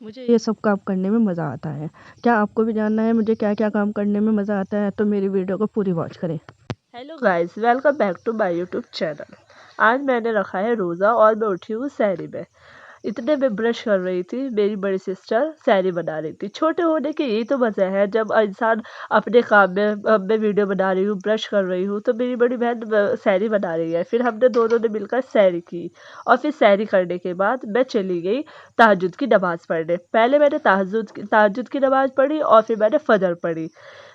मुझे ये सब काम करने में मज़ा आता है। क्या आपको भी जानना है मुझे क्या-क्या काम करने में मज़ा आता है? तो मेरी वीडियो को पूरी वॉच करें। Hello guys, welcome back to my YouTube channel. आज मैंने रखा है रोज़ा और मैं उठी हूँ सहरी में। इतने में ब्रश कर रही थी, मेरी बड़ी सिस्टर सहरी बना रही थी। छोटे होने के यही तो मज़ा है, जब इंसान अपने काम में मैं वीडियो बना रही हूँ, ब्रश कर रही हूँ, तो मेरी बड़ी बहन सहरी बना रही है। फिर हमने दोनों ने मिलकर सहरी की और फिर सहरी करने के बाद मैं चली गई तहज्जुद की नमाज़ पढ़ने। पहले मैंने तहज्जुद की नमाज़ पढ़ी और फिर मैंने फ़जर पढ़ी।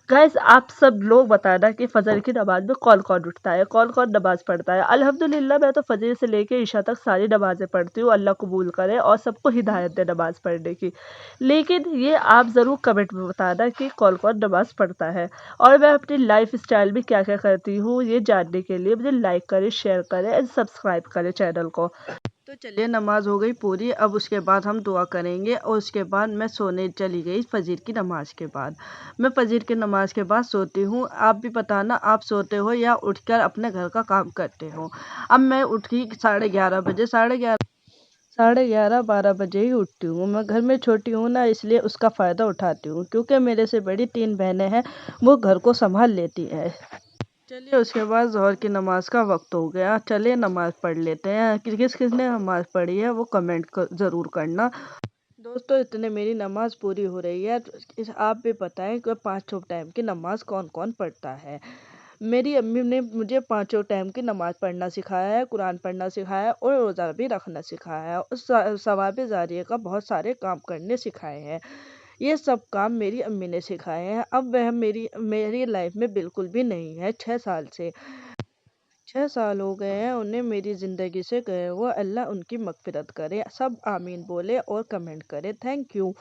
गाइस, आप सब लोग बताना कि फ़जर की नमाज़ में कौन-कौन उठता है, कौन-कौन नमाज़ पढ़ता है। अल्हम्दुलिल्लाह मैं तो फ़जर से लेके इशा तक सारी नमाज़ें पढ़ती हूँ, अल्लाह कबूल करे और सबको हिदायत दे नमाज़ पढ़ने की। लेकिन ये आप ज़रूर कमेंट में बताना कि कौन-कौन नमाज़ पढ़ता है और मैं अपनी लाइफ़स्टाइल में क्या-क्या करती हूँ, ये जानने के लिए मुझे लाइक करें, शेयर करें एंड सब्सक्राइब करें चैनल को। तो चलिए, नमाज हो गई पूरी। अब उसके बाद हम दुआ करेंगे और उसके बाद मैं सोने चली गई फजर की नमाज के बाद। मैं फजर की नमाज के बाद सोती हूँ। आप भी बताना, आप सोते हो या उठकर अपने घर का काम करते हो। अब मैं उठी 11:30 बजे, 11:30 12 बजे ही उठती हूँ। मैं घर में छोटी हूँ ना, इसलिए उसका फ़ायदा उठाती हूँ, क्योंकि मेरे से बड़ी 3 बहनें हैं, वो घर को संभाल लेती है। चलिए, उसके बाद ज़ोहर की नमाज का वक्त हो गया। चलिए नमाज पढ़ लेते हैं। किस किस ने नमाज पढ़ी है वो कमेंट ज़रूर करना। दोस्तों, इतने मेरी नमाज पूरी हो रही है, तो आप भी बताएं कि पाँचों टाइम की नमाज कौन कौन पढ़ता है। मेरी अम्मी ने मुझे पाँचों टाइम की नमाज पढ़ना सिखाया है, कुरान पढ़ना सिखाया है और रोज़ा भी रखना सिखाया है और सवाब जारिया का बहुत सारे काम करने सिखाए हैं। ये सब काम मेरी अम्मी ने सिखाए हैं। अब वह मेरी लाइफ में बिल्कुल भी नहीं है। 6 साल से 6 साल हो गए हैं उन्हें मेरी ज़िंदगी से गए हुए। अल्लाह उनकी मग़फ़िरत करे। सब आमीन बोले और कमेंट करे। Thank you.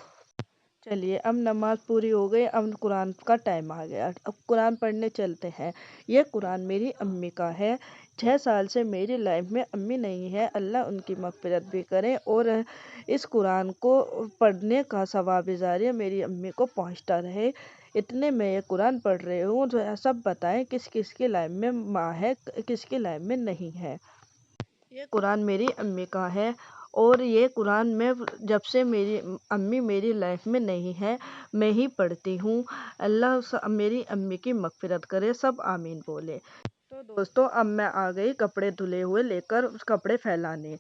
चलिए, अब नमाज़ पूरी हो गई, अब कुरान का टाइम आ गया। अब कुरान पढ़ने चलते हैं। ये कुरान मेरी अम्मी का है। 6 साल से मेरी लाइफ में अम्मी नहीं है, अल्लाह उनकी मग़फ़िरत भी करे और इस कुरान को पढ़ने का सवाब जारिया मेरी अम्मी को पहुंचता रहे। इतने में ये कुरान पढ़ रही हूँ, तो सब बताएं किस किस की लाइफ में माँ है, किसकी लाइफ में नहीं है। ये कुरान मेरी अम्मी का है और ये कुरान में जब से मेरी अम्मी मेरी लाइफ में नहीं है, मैं ही पढ़ती हूँ। अल्लाह मेरी अम्मी की मग़फ़िरत करे। सब आमीन बोले। तो दोस्तों, अब मैं आ गई कपड़े धुले हुए लेकर कपड़े फैलाने।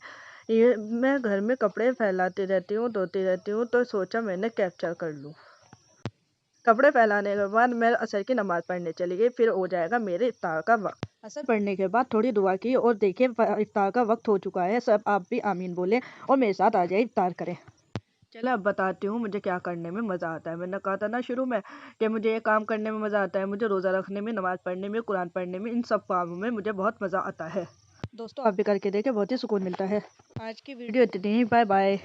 ये मैं घर में कपड़े फैलाती रहती हूँ, धोती रहती हूँ, तो सोचा मैंने कैप्चर कर लूँ। कपड़े फैलाने के बाद मैं असर की नमाज़ पढ़ने चली गई। फिर हो जाएगा मेरे इफ्तार का वक्त। असर पढ़ने के बाद थोड़ी दुआ की और देखिए इफ्तार का वक्त हो चुका है। सब आप भी आमीन बोलें और मेरे साथ आ जाइए, इफ्तार करें। चलो, अब बताती हूँ मुझे क्या करने में मज़ा आता है। मैंने कहा था ना शुरू में कि मुझे ये काम करने में मज़ा आता है। मुझे रोज़ा रखने में, नमाज़ पढ़ने में, कुरान पढ़ने में, इन सब कामों में मुझे बहुत मज़ा आता है। दोस्तों, आप भी करके देखें, बहुत ही सुकून मिलता है। आज की वीडियो इतनी ही। Bye bye.